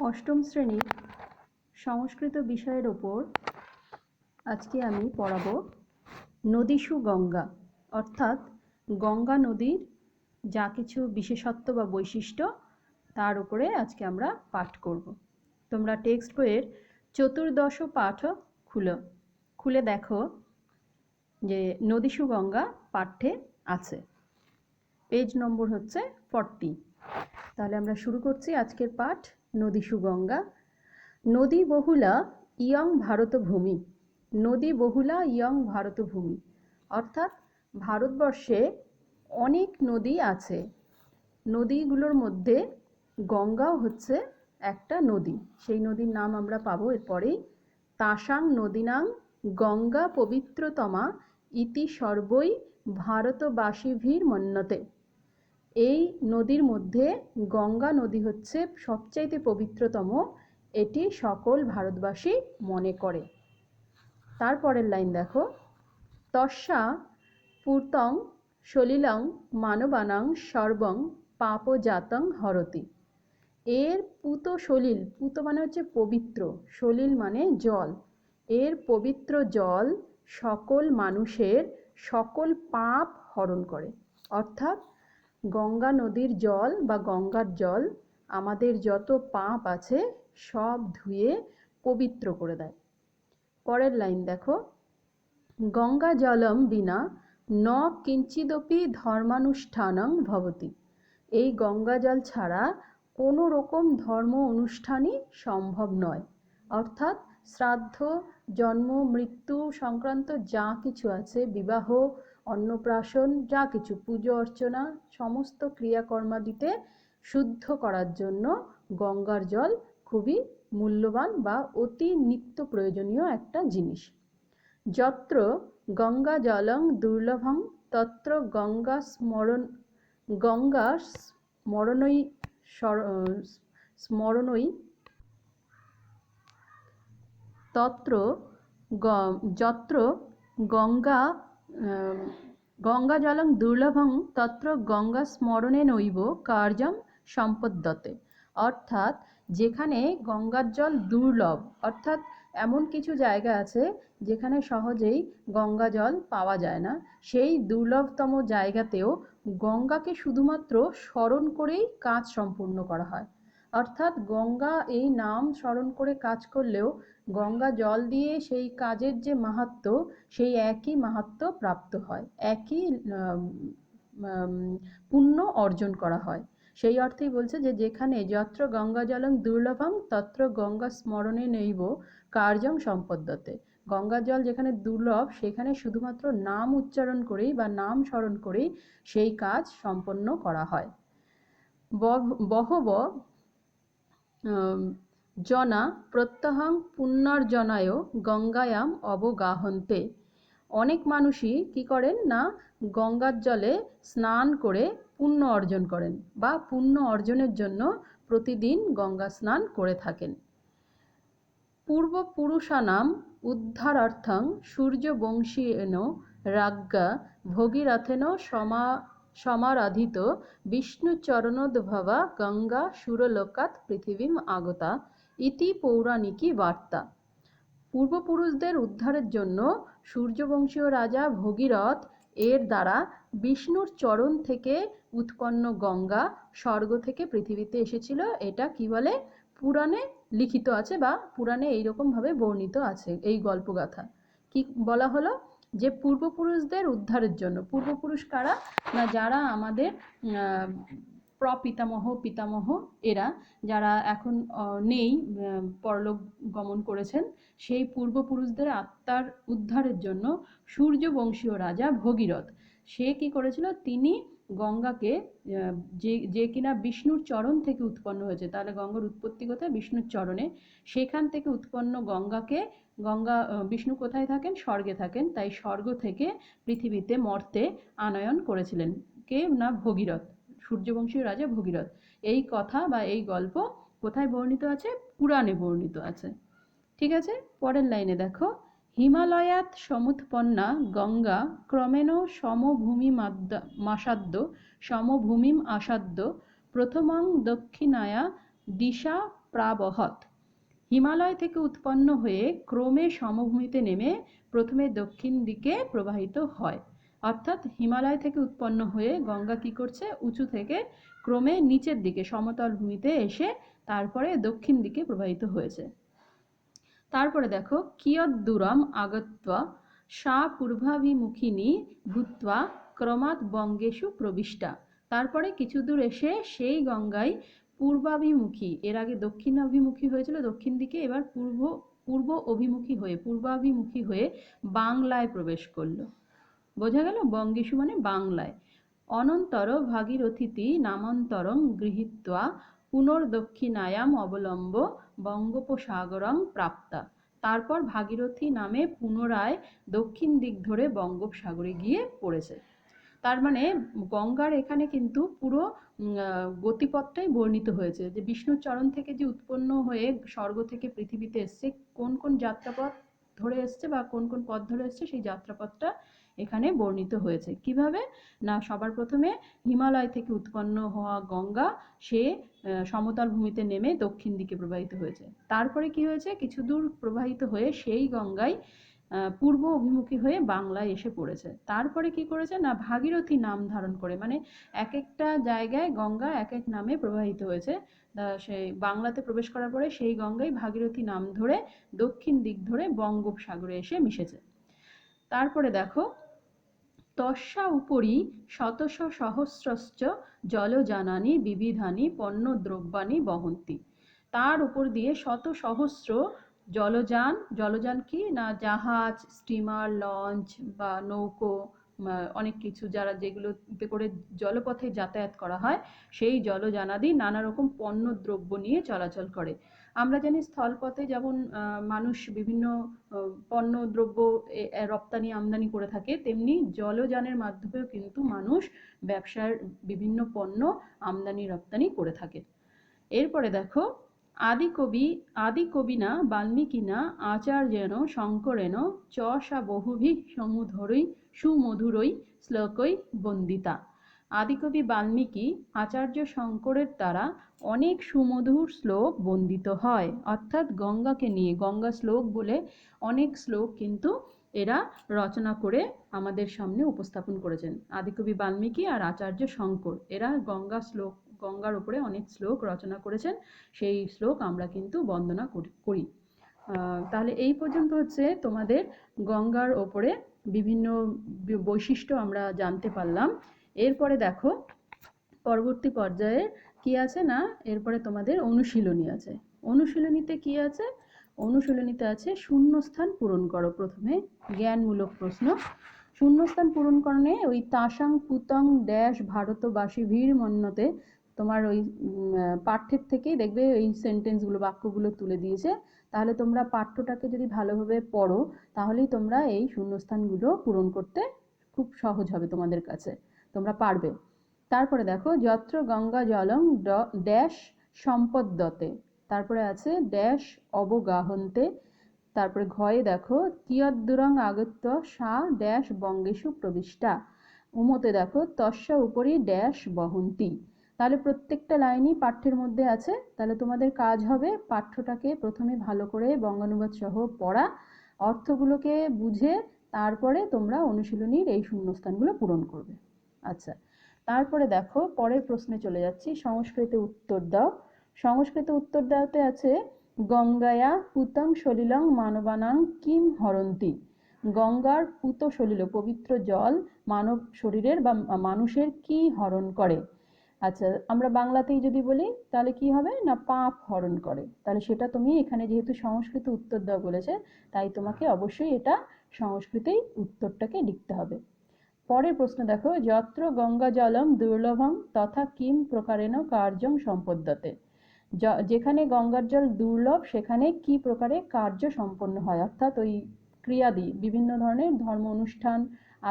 অষ্টম শ্রেণীর সংস্কৃত বিষয়ের ওপর আজকে আমি পড়াবো নদীষু গঙ্গা, অর্থাৎ গঙ্গা নদীর যা কিছু বিশেষত্ব বা বৈশিষ্ট্য তার উপরে আজকে আমরা পাঠ করব। তোমরা টেক্সট বইয়ের চতুর্দশ পাঠ খুলে দেখো যে নদীষু গঙ্গা পাঠ্যে আছে, পেজ নম্বর হচ্ছে 40। তাহলে আমরা শুরু করছি আজকের পাঠ। নদীষু গঙ্গা। নদী বহুলা ইয়ং ভারতভূমি। নদী বহুলা ইয়ং ভারতভূমি, অর্থাৎ ভারতবর্ষে অনেক নদী আছে। নদীগুলোর মধ্যে গঙ্গাও হচ্ছে একটা নদী। সেই নদীর নাম আমরা পাবো এরপরেই। তাসাং নদীনাং গঙ্গা পবিত্রতমা ইতি সর্বই ভারতবাসীভির মন্যতে। এই নদীর মধ্যে গঙ্গা নদী হচ্ছে সবচাইতে পবিত্রতম, এটি সকল ভারতবাসী মনে করে। তারপরের লাইন দেখো, তস্যা পূর্তং সলিলং মানবানাং সর্বং পাপজাতং হরতি। এর পুত সলিল, পুত মানে হচ্ছে পবিত্র, সলিল মানে জল। এর পবিত্র জল সকল মানুষের সকল পাপ হরণ করে। অর্থাৎ গঙ্গা নদীর জল বা গঙ্গার জল আমাদের যত পাপ আছে সব ধুয়ে পবিত্র করে দেয়। পরের লাইন দেখো, গঙ্গা জলম বিনা ন কিঞ্চিদপি ধর্মানুষ্ঠানং ভবতি। এই গঙ্গা জল ছাড়া কোনো রকম ধর্ম অনুষ্ঠানই সম্ভব নয়। অর্থাৎ শ্রাদ্ধ, জন্ম, মৃত্যু সংক্রান্ত যা কিছু আছে, বিবাহ, অন্নপ্রাশন, যা কিছু পুজো অর্চনা, সমস্ত ক্রিয়াকর্মাদিতে শুদ্ধ করার জন্য গঙ্গার জল খুবই মূল্যবান বা অতি নিত্য প্রয়োজনীয় একটা জিনিস। যত্র গঙ্গা জলং দুর্লভং তত্র গঙ্গা স্মরণই তত্র যত্র গঙ্গা জলং দুর্লভং তত্র গঙ্গা স্মরণে নৈব কার্যং সম্পদ্যতে। অর্থাৎ যেখানে গঙ্গার জল দুর্লভ, অর্থাৎ এমন কিছু জায়গা আছে যেখানে সহজেই গঙ্গা জল পাওয়া যায় না, সেই দুর্লভতম জায়গাতেও গঙ্গাকে শুধুমাত্র স্মরণ করেই কাজ সম্পূর্ণ করা হয়। অর্থাৎ গঙ্গা এই নাম স্মরণ করে কাজ করলেও গঙ্গা জল দিয়ে সেই কাজের যে মাহাত্ম্য, সেই একই মাহাত্ম্য প্রাপ্ত হয়, একই পুণ্য অর্জন করা হয়। সেই অর্থেই বলছে যে যেখানে যত্র গঙ্গা জলং দুর্লভং তত্র গঙ্গা স্মরণে নৈব কার্যং সম্পদ্যতে। গঙ্গা জল যেখানে দুর্লভ সেখানে শুধুমাত্র নাম উচ্চারণ করেই বা নাম স্মরণ করেই সেই কাজ সম্পন্ন করা হয়। বহব জনা প্রত্যহং পুণ্যার্জনায় গঙ্গায়াম অবগাহন্তে। অনেক মানুষই কি করেন না, গঙ্গার জলে স্নান করে পুণ্য অর্জন করেন বা পুণ্য অর্জনের জন্য প্রতিদিন গঙ্গা স্নান করে থাকেন। পূর্বপুরুষানাম উদ্ধারার্থং সূর্যবংশীয়েন রাজ্ঞা ভগীরথেন সমারাধিত বিষ্ণুচরণোদ্ভবা গঙ্গা সুরলোকাৎ পৃথিবীম আগতা ইতি পৌরাণিকী বার্তা। পূর্বপুরুষদের উদ্ধারের জন্য সূর্যবংশীয় রাজা ভগীরথ এর দ্বারা বিষ্ণুর চরণ থেকে উৎপন্ন গঙ্গা স্বর্গ থেকে পৃথিবীতে এসেছিল, এটা কি বলে পুরাণে লিখিত আছে বা পুরাণে এইরকমভাবে বর্ণিত আছে। এই গল্পগাথা কি বলা হলো যে পূর্বপুরুষদের উদ্ধারের জন্য। পূর্বপুরুষ কারা না, যারা আমাদের প্রপিতামহ পিতামহ, এরা যারা এখন নেই, পরলোক গমন করেছেন, সেই পূর্বপুরুষদের আত্মার উদ্ধারের জন্য সূর্যবংশীয় রাজা ভগীরথ সে কি করেছিল, তিনি গঙ্গাকে যে কিনা বিষ্ণুর চরণ থেকে উৎপন্ন হয়েছে, তাহলে গঙ্গার উৎপত্তি কোথায়, বিষ্ণুর চরণে, সেখান থেকে উৎপন্ন গঙ্গাকে, বিষ্ণু কোথায় থাকেন, স্বর্গে থাকেন, তাই স্বর্গ থেকে পৃথিবীতে মর্তে আনয়ন করেছিলেন কে না, ভগীরথ, সূর্যবংশীয় রাজা ভগীরথ। এই কথা বা এই গল্প কোথায় বর্ণিত আছে, পুরাণে বর্ণিত আছে। ঠিক আছে, পরের লাইনে দেখো, হিমালয়াৎ সমুৎপন্না গঙ্গা ক্রমেণ সমভূমিম আসাদ্য প্রথমং দক্ষিণায়া দিশা প্রাবহৎ। হিমালয় থেকে উৎপন্ন হয়ে ক্রমে সমভূমিতে নেমে প্রথমে দক্ষিণ দিকে প্রবাহিত হয়। অর্থাৎ হিমালয় থেকে উৎপন্ন হয়ে গঙ্গা কি করছে, উঁচু থেকে ক্রমে নিচের দিকে সমতল ভূমিতে এসে তারপরে দক্ষিণ দিকে প্রবাহিত হয়েছে। তারপরে দেখো, কিয়দ্দূরম আগত্বা সা পূর্বাভিমুখিনী ভূত্বা ক্রমাৎ বঙ্গেষু প্রবিষ্টা। তারপরে কিছু দূর এসে সেই গঙ্গায় পূর্বাভিমুখী, এর আগে দক্ষিণাভিমুখী হয়েছিল দক্ষিণ দিকে, এবার পূর্বাভিমুখী হয়ে বাংলায় প্রবেশ করলো। বোঝা গেল? বঙ্গেষু মানে বাংলায়। অনন্তর ভাগীরথীতি নামান্তরং গৃহীত্বা পুনর্দক্ষিণায়াম অবলম্ব বঙ্গোপসাগরং প্রাপ্তা। তারপর ভাগীরথী নামে পুনরায় দক্ষিণ দিক ধরে বঙ্গোপসাগরে গিয়ে পড়েছে। তার মানে গঙ্গার এখানে কিন্তু পুরো গতিপথটাই বর্ণিত হয়েছে, যে বিষ্ণুর চরণ থেকে যে উৎপন্ন হয়ে স্বর্গ থেকে পৃথিবীতে এসছে, কোন কোন যাত্রাপথ ধরে এসছে বা কোন কোন পথ ধরে এসছে, সেই যাত্রাপথটা এখানে বর্ণিত হয়েছে। কিভাবে না, সবার প্রথমে হিমালয় থেকে উৎপন্ন হওয়া গঙ্গা সে সমতল ভূমিতে নেমে দক্ষিণ দিকে প্রবাহিত হয়েছে। তারপরে কি হয়েছে, কিছু দূর প্রবাহিত হয়ে সেই গঙ্গায় পূর্ব অভিমুখী হয়ে বাংলায় এসে পড়েছে। তারপরে কি করেছে না, ভাগীরথী নাম ধারণ করে, মানে এক একটা জায়গায় গঙ্গা এক এক নামে প্রবাহিত হয়েছে। সেই বাংলাতে প্রবেশ করার পরে সেই গঙ্গায় ভাগীরথী নাম ধরে দক্ষিণ দিক ধরে বঙ্গোপসাগরে এসে মিশেছে। তারপরে দেখো, তস্যা উপরি শতশ সহস্রশ্চ জলযানানি বিবিধানি পণ্যদ্রব্যানি বহন্তি। তার উপর দিয়ে শত সহস্র জলযান কি না, জাহাজ, স্টিমার, লঞ্চ বা নৌকো, অনেক কিছু যেগুলোতে করে জলপথে যাতায়াত করা হয়, সেই জলযানাদি নানা রকম পণ্যদ্রব্য নিয়ে চলাচল করে। আমরা জানি স্থলপথে যেমন মানুষ বিভিন্ন পণ্যদ্রব্য রপ্তানি আমদানি করে থাকে, তেমনি জলযানের মাধ্যমেও কিন্তু মানুষ ব্যবসার বিভিন্ন পণ্য আমদানি রপ্তানি করে থাকে। এরপরে দেখো, আদিকবিনা বাল্মীকিনা আচার্যেন শঙ্করেণ চ সা বহুভিঃ সুমধুরৈ শ্লোকৈ বন্দিতা। আদিকবি বাল্মীকি আচার্য শঙ্করের দ্বারা অনেক সুমধুর শ্লোক বন্দিত হয়। অর্থাৎ গঙ্গাকে নিয়ে, গঙ্গা শ্লোক বলে অনেক শ্লোক কিন্তু এরা রচনা করে আমাদের সামনে উপস্থাপন করেছেন। আদিকবি বাল্মীকি আর আচার্য শঙ্কর এরা গঙ্গার উপরে অনেক শ্লোক রচনা করেছেন। সেই শ্লোক আমরা কিন্তু বন্দনা করি। তাহলে এই পর্যন্ত হচ্ছে তোমাদের গঙ্গার ওপরে বিভিন্ন বৈশিষ্ট্য আমরা জানতে পারলাম। এরপরে দেখো, পরবর্তী পর্যায়ে কি আছে না, এরপরে তোমাদের অনুশীলনী আছে। অনুশীলনীতে কি আছে? অনুশীলনীতে আছে শূন্যস্থান পূরণ করো। প্রথমে জ্ঞানমূলক প্রশ্ন। শূন্যস্থান পূরণকরণে ওই তাসাং পুতং ড্যাশ ভারতবাসী ভীর মন্যতে, তোমার ওই পাঠ্যের থেকেই দেখবে এই সেন্টেন্সগুলো, বাক্যগুলো তুলে দিয়েছে। তাহলে তোমরা পাঠ্যটাকে যদি ভালোভাবে পড়ো, তাহলেই তোমরা এই শূন্যস্থানগুলো পূরণ করতে খুব সহজ হবে তোমাদের কাছে, তোমরা পারবে। তারপরে দেখো, যত্র গঙ্গা জলং ড্যাশ সম্পদ্যতে, তারপরে আছে ড্যাশ অবগাহন্তে। তারপরে ঘয়ে দেখো, কিয়দ্দূরং আগত্য সা ড্যাশ বঙ্গেষু প্রবিষ্টা। উমতে দেখো, তস্যা উপরি ড্যাশ বহন্তি। তাহলে প্রত্যেকটা লাইনই পাঠ্যের মধ্যে আছে। তাহলে তোমাদের কাজ হবে পাঠ্যটাকে প্রথমে ভালো করে বঙ্গানুবাদ সহ পড়া, অর্থগুলোকে বুঝে তারপরে তোমরা অনুশীলনীর এই শূন্যস্থানগুলো পূরণ করবে। আচ্ছা, তারপরে দেখো পরের প্রশ্নে চলে যাচ্ছি। সংস্কৃতে উত্তর দাও। সংস্কৃতে উত্তর দাওতে আছে, গঙ্গায়া পুতং সলিলং মানবানাং কিম হরন্তি। গঙ্গার পুত সলিল পবিত্র জল মানব শরীরের বা মানুষের কি হরণ করে। আচ্ছা, আমরা বাংলাতেই যদি বলি তাহলে কি হবে না, পাপ হরণ করে। তাহলে সেটা তুমি এখানে যেহেতু সংস্কৃত উত্তর দাও বলেছে, তাই তোমাকে অবশ্যই এটা সংস্কৃতেই উত্তরটাকে লিখতে হবে। পরের প্রশ্ন দেখো, যত্র গঙ্গা জলম দুর্লভম তথা কিম প্রকারেণ কার্যং সম্পদ্যতে। যেখানে গঙ্গার জল দুর্লভ সেখানে কি প্রকারে কার্য সম্পন্ন হয়, অর্থাৎ ওই ক্রিয়াদি, বিভিন্ন ধরনের ধর্ম অনুষ্ঠান,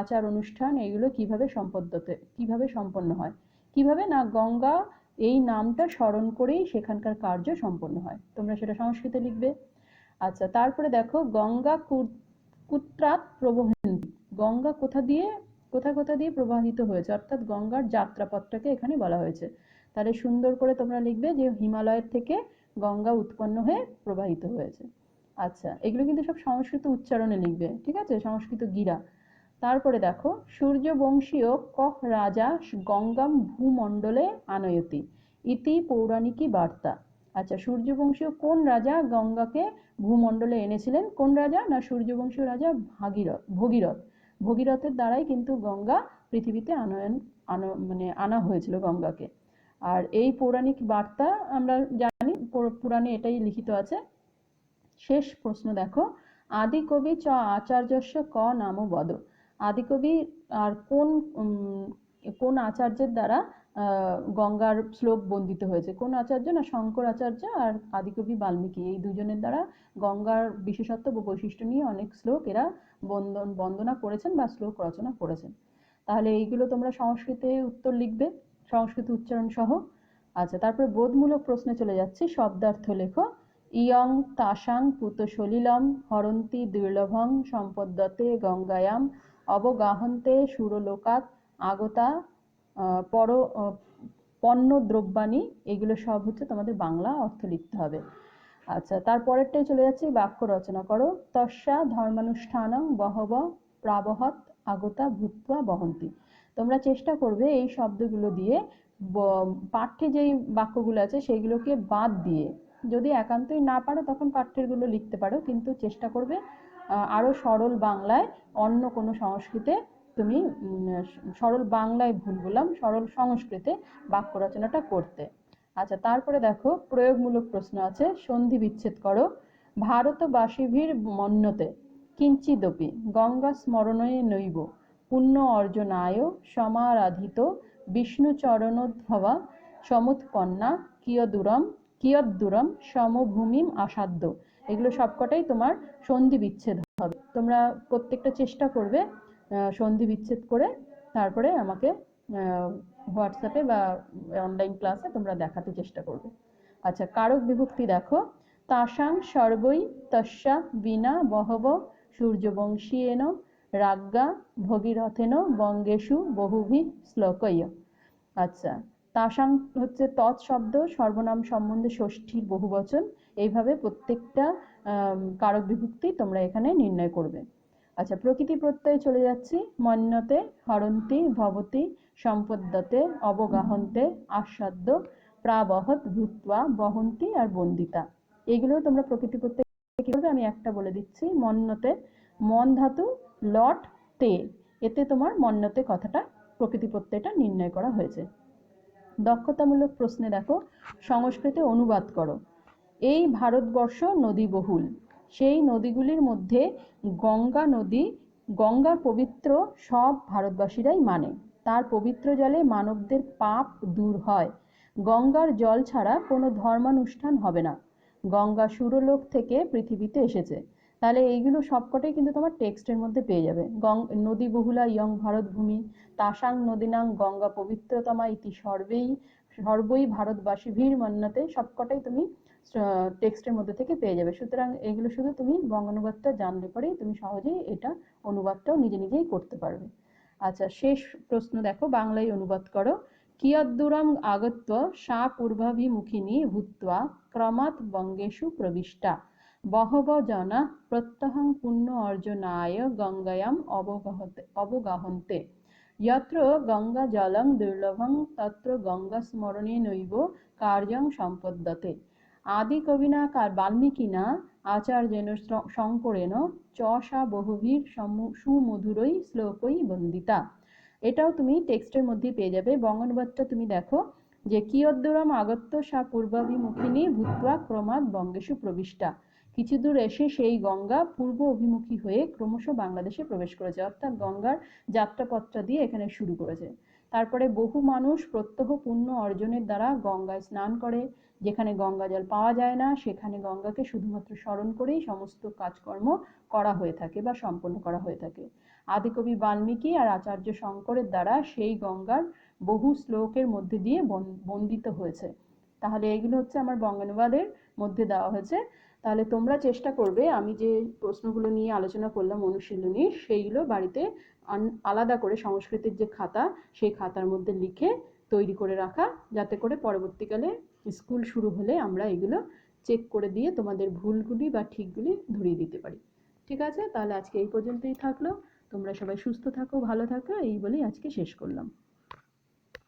আচার অনুষ্ঠান, এইগুলো কিভাবে সম্পন্ন হয়। কিভাবে না, গঙ্গা এই নামটা স্মরণ করেই সেখানকার কার্য সম্পন্ন হয়। তোমরা সেটা সংস্কৃতে লিখবে। আচ্ছা, তারপরে দেখো, গঙ্গা কুত্রাৎ প্রবহন্তি। গঙ্গা কোথা দিয়ে প্রবাহিত হয়েছে, অর্থাৎ গঙ্গার যাত্রাপথটাকে এখানে বলা হয়েছে। তাহলে সুন্দর করে তোমরা লিখবে যে হিমালয়ের থেকে গঙ্গা উৎপন্ন হয়ে প্রবাহিত হয়েছে। আচ্ছা, এগুলো কিন্তু সব সংস্কৃত উচ্চারণে লিখবে, ঠিক আছে, সংস্কৃত গীরা। তারপরে দেখো, সূর্যবংশীয় কহ রাজা গঙ্গাম ভূমণ্ডলে আনয়তি ইতি পৌরাণিকী বার্তা। আচ্ছা, সূর্যবংশীয় কোন রাজা গঙ্গাকে ভূমণ্ডলে এনেছিলেন? কোন রাজা? না, সূর্যবংশীয় রাজা ভগীরথ। ভগীরথের দ্বারাই কিন্তু গঙ্গা পৃথিবীতে আনা হয়েছিল গঙ্গাকে। আর এই পৌরাণিক বার্তা আমরা জানি, পুরাণে এটাই লিখিত আছে। শেষ প্রশ্ন দেখো, আদিকবি চ আচার্যস্য ক নাম বদ। আদিকবি আর কোন আচার্যের দ্বারা গঙ্গার শ্লোক বন্দিত হয়েছে? কোন আচার্য? না, শঙ্কর আচার্য আর আদিকবি বাল্মীকি, এই দুজনের দ্বারা গঙ্গার বিশেষত্ব ও বৈশিষ্ট্য নিয়ে অনেক শ্লোক এরা বন্দনা করেছেন বা শ্লোক রচনা করেছেন। তাহলে এইগুলো তোমরা সংস্কৃতে উত্তর লিখবে, সংস্কৃত উচ্চারণ সহ। আচ্ছা, তারপরে বোধমূলক প্রশ্নে চলে যাচ্ছি। শব্দার্থ লেখো। ইয়ং তাসাং পুত সলিলম হরন্তি দুর্লভং সম্পদ্যতে গঙ্গায়াম অবগাহন্তে সুরলোকাত আগতা পণ্য দ্রব্যাণী। এগুলো সব হচ্ছে তোমাদের বাংলা অর্থ লিখতে হবে। আচ্ছা, তারপরেরটাই চলে যাচ্ছি। বাক্য রচনা করো। তস্যা ধর্মানুষ্ঠানং বহব প্রাবহৎ আগতা ভূত্বা বহন্তি। তোমরা চেষ্টা করবে এই শব্দগুলো দিয়ে পাঠ্যে যেই বাক্যগুলো আছে সেইগুলোকে বাদ দিয়ে, যদি একান্তই না পারো তখন পাঠ্যেরগুলো লিখতে পারো, কিন্তু চেষ্টা করবে আরো সরল বাংলায়, অন্য কোনো সংস্কৃতে তুমি সরল বাংলায় ভুল বললাম, সরল সংস্কৃতে বাক্য রচনাটা করতে। আচ্ছা, তারপরে দেখো প্রয়োগমূলক প্রশ্ন আছে। সন্ধি বিচ্ছেদ করো। ভারতবাসীভির মন্যতে কিঞ্চিদপি গঙ্গা স্মরণে নৈব পুণ্য অর্জনায় সমারাধিত বিষ্ণুচরণোদ্ভবা সমুৎপন্না কিয়দ্দূরম সমভূমিম আসাধ্য। এগুলো সবকটাই তোমার সন্ধি বিচ্ছেদ হবে। তোমরা প্রত্যেকটা চেষ্টা করবে সন্ধি বিচ্ছেদ করে তারপরে আমাকে হোয়াটসঅ্যাপে বা অনলাইন ক্লাসে তোমরা দেখাতে চেষ্টা করবে। আচ্ছা, কারক বিভক্তি দেখো। তাসাং সর্বৈ তস্যা বিনা বহব সূর্যবংশীয়েন রাজ্ঞা ভগীরথেন বঙ্গেষু বহুভি শ্লোকয়। আচ্ছা, তাসাং হচ্ছে তৎ শব্দ, সর্বনাম সম্বন্ধে ষষ্ঠীর বহুবচন। এইভাবে প্রত্যেকটা কারক বিভক্তি তোমরা এখানে নির্ণয় করবে। আচ্ছা, প্রকৃতি প্রত্যয়ে চলে যাচ্ছি। মন্যতে, হরন্তি, ভবতি, সম্পদ্যতে, অবগাহন্তে, আস্বাদ্য, প্রাবহৎ, ভূত্বা, বহন্তি আর বন্দিতা। এইগুলো তোমরা প্রকৃতি প্রত্যয় কি করবে আমি একটা বলে দিচ্ছি। মন্যতে, মন ধাতু লট তে, এতে তোমার মন্যতে কথাটা প্রকৃতি প্রত্যয়টা নির্ণয় করা হয়েছে। দক্ষতামূলক প্রশ্নে দেখো, সংস্কৃতে অনুবাদ করো। এই ভারতবর্ষ নদী বহুল, সেই নদীগুলির মধ্যে গঙ্গা নদী, গঙ্গার পবিত্র সব ভারতবাসীরাই মানে। তার পবিত্র জলে মানবদের পাপ দূর হয়। গঙ্গার জল ছাড়া কোনো ধর্মানুষ্ঠান হবে না। গঙ্গা সুরলোক থেকে পৃথিবীতে এসেছে। তাহলে এইগুলো সবকটাই কিন্তু তোমার টেক্সটের মধ্যে পেয়ে যাবে। নদী বহুলা ইয়ং ভারতভূমি, তাসাং নদীনাং গঙ্গা পবিত্রতমা ইতি সর্বই ভারতবাসী ভিড় মান্নাতে, সবকটাই তুমি টেক্সটের মধ্যে থেকে পেয়ে যাবে। সুতরাং এগুলো শুধু তুমি বঙ্গানুবাদটা জানলে পরেই তুমি সহজেই এটা অনুবাদটাও নিজেই করতে পারবে। আচ্ছা, শেষ প্রশ্ন দেখো, বাংলায় অনুবাদ করো। কিয়দ্দূরম আগত্য সা পূর্বাভিমুখিনী ভূত্বা ক্রমাৎ বঙ্গেষু প্রবিষ্টা বহব জনা প্রত্যহং পুণ্য অর্জনায় গঙ্গায়াম অবগাহন্তে যত্র গঙ্গা জলং দুর্লভং তত্র গঙ্গা স্মরণে নৈব কার্যং সম্পদ্যতে। আদি কবিনা বাল্মীকিনা আচার্যেন শঙ্করেণ চ সা বহুভীর সুমধুরৈ শ্লোকৈ বন্দিতা। এটাও তুমি টেক্সটের মধ্যে পেয়ে যাবে। বঙ্গানুবাদটা তুমি দেখো যে কিয়দ্দূরম আগত্য সা পূর্বাভিমুখিনী ভূত্বা ক্রমাৎ বঙ্গেষু প্রবিষ্টা। কিছু দূর এসে সেই গঙ্গা পূর্ব অভিমুখী হয়ে ক্রমশ বাংলাদেশে প্রবেশ করেছে, অর্থাৎ গঙ্গার যাত্রাপথটা দিয়ে এখানে শুরু করেছে। তারপরে বহু মানুষ প্রত্যহ পুণ্য অর্জনের দ্বারা গঙ্গায় স্নান করে। যেখানে গঙ্গা জল পাওয়া যায় না সেখানে গঙ্গাকে শুধুমাত্র স্মরণ করেই সমস্ত কাজকর্ম করা হয়ে থাকে বা সম্পন্ন করা হয়ে থাকে। আদিকবি বাল্মীকি আর আচার্য শঙ্করের দ্বারা সেই গঙ্গার বহু শ্লোকের মধ্যে দিয়ে বন্দিত হয়েছে। তাহলে এইগুলো হচ্ছে আমার বঙ্গানুবাদের মধ্যে দেওয়া হয়েছে। তাহলে তোমরা চেষ্টা করবে আমি যে প্রশ্নগুলো নিয়ে আলোচনা করলাম অনুশীলনী, সেইগুলো বাড়িতে আলাদা করে সংস্কৃতের যে খাতা সেই খাতার মধ্যে লিখে তৈরি করে রাখা, যাতে করে পরবর্তীকালে স্কুল শুরু হলে আমরা এগুলো চেক করে দিয়ে তোমাদের ভুলগুলি বা ঠিকগুলি ধরিয়ে দিতে পারি। ঠিক আছে, তাহলে আজকে এই পর্যন্তই থাকলো। তোমরা সবাই সুস্থ থাকো, ভালো থাকো, এই বলেই আজকে শেষ করলাম।